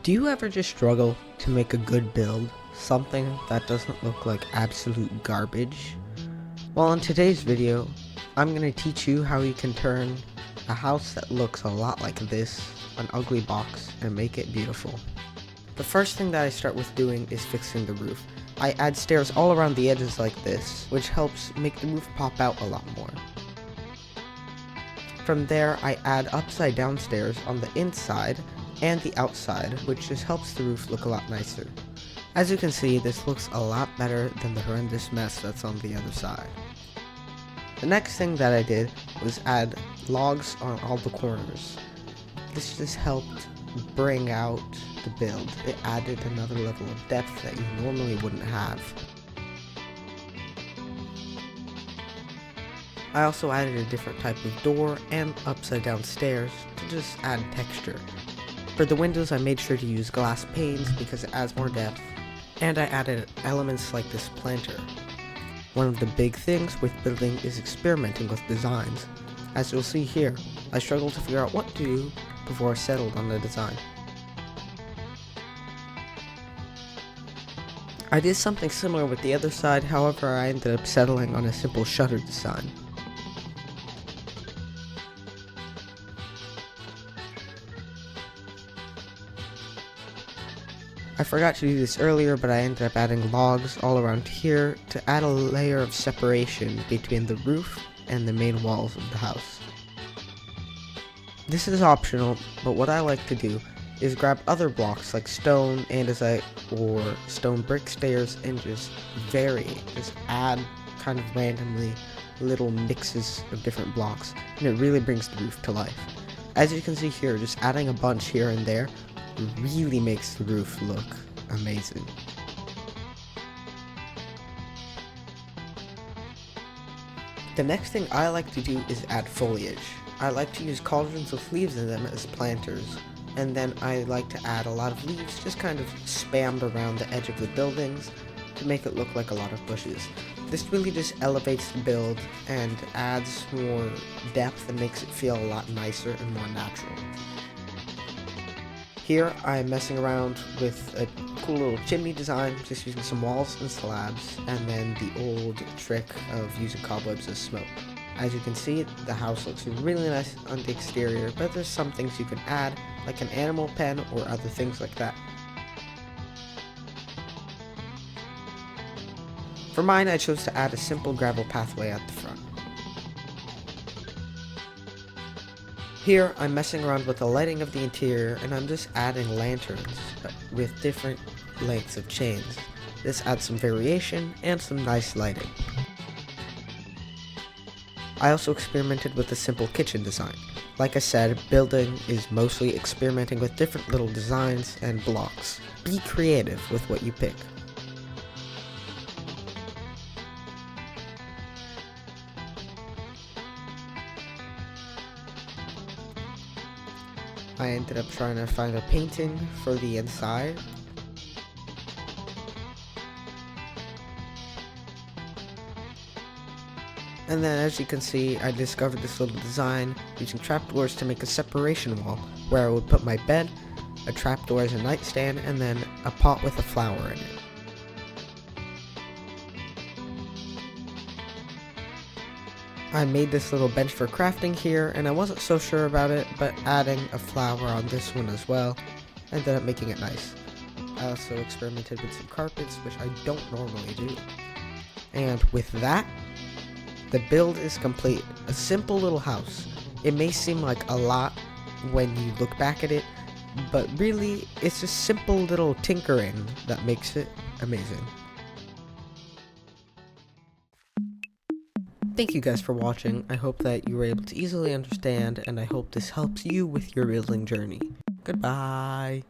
Do you ever just struggle to make a good build? Something that doesn't look like absolute garbage? Well, in today's video, I'm going to teach you how you can turn a house that looks a lot like this, an ugly box, and make it beautiful. The first thing that I start with doing is fixing the roof. I add stairs all around the edges like this, which helps make the roof pop out a lot more. From there, I add upside down stairs on the inside and the outside, which just helps the roof look a lot nicer. As you can see, this looks a lot better than the horrendous mess that's on the other side. The next thing that I did was add logs on all the corners. This just helped bring out the build. It added another level of depth that you normally wouldn't have. I also added a different type of door and upside down stairs to just add texture. For the windows, I made sure to use glass panes because it adds more depth, and I added elements like this planter. One of the big things with building is experimenting with designs. As you'll see here, I struggled to figure out what to do before I settled on the design. I did something similar with the other side, however I ended up settling on a simple shutter design. I forgot to do this earlier, but I ended up adding logs all around here to add a layer of separation between the roof and the main walls of the house. This is optional, but what I like to do is grab other blocks like stone, andesite, or stone brick stairs and just add kind of randomly little mixes of different blocks, and it really brings the roof to life. As you can see here, just adding a bunch here and there really makes the roof look amazing. The next thing I like to do is add foliage. I like to use cauldrons with leaves in them as planters, and then I like to add a lot of leaves just kind of spammed around the edge of the buildings to make it look like a lot of bushes. This really just elevates the build and adds more depth and makes it feel a lot nicer and more natural. Here I'm messing around with a cool little chimney design, just using some walls and slabs, and then the old trick of using cobwebs as smoke. As you can see, the house looks really nice on the exterior, but there's some things you can add, like an animal pen or other things like that. For mine, I chose to add a simple gravel pathway at the front. Here, I'm messing around with the lighting of the interior, and I'm just adding lanterns with different lengths of chains. This adds some variation and some nice lighting. I also experimented with a simple kitchen design. Like I said, building is mostly experimenting with different little designs and blocks. Be creative with what you pick. I ended up trying to find a painting for the inside. And then, as you can see, I discovered this little design using trapdoors to make a separation wall where I would put my bed, a trapdoor as a nightstand, and then a pot with a flower in it. I made this little bench for crafting here, and I wasn't so sure about it, but adding a flower on this one as well ended up making it nice. I also experimented with some carpets, which I don't normally do. And with that, the build is complete. A simple little house. It may seem like a lot when you look back at it, but really, it's just simple little tinkering that makes it amazing. Thank you guys for watching. I hope that you were able to easily understand, and I hope this helps you with your building journey. Goodbye!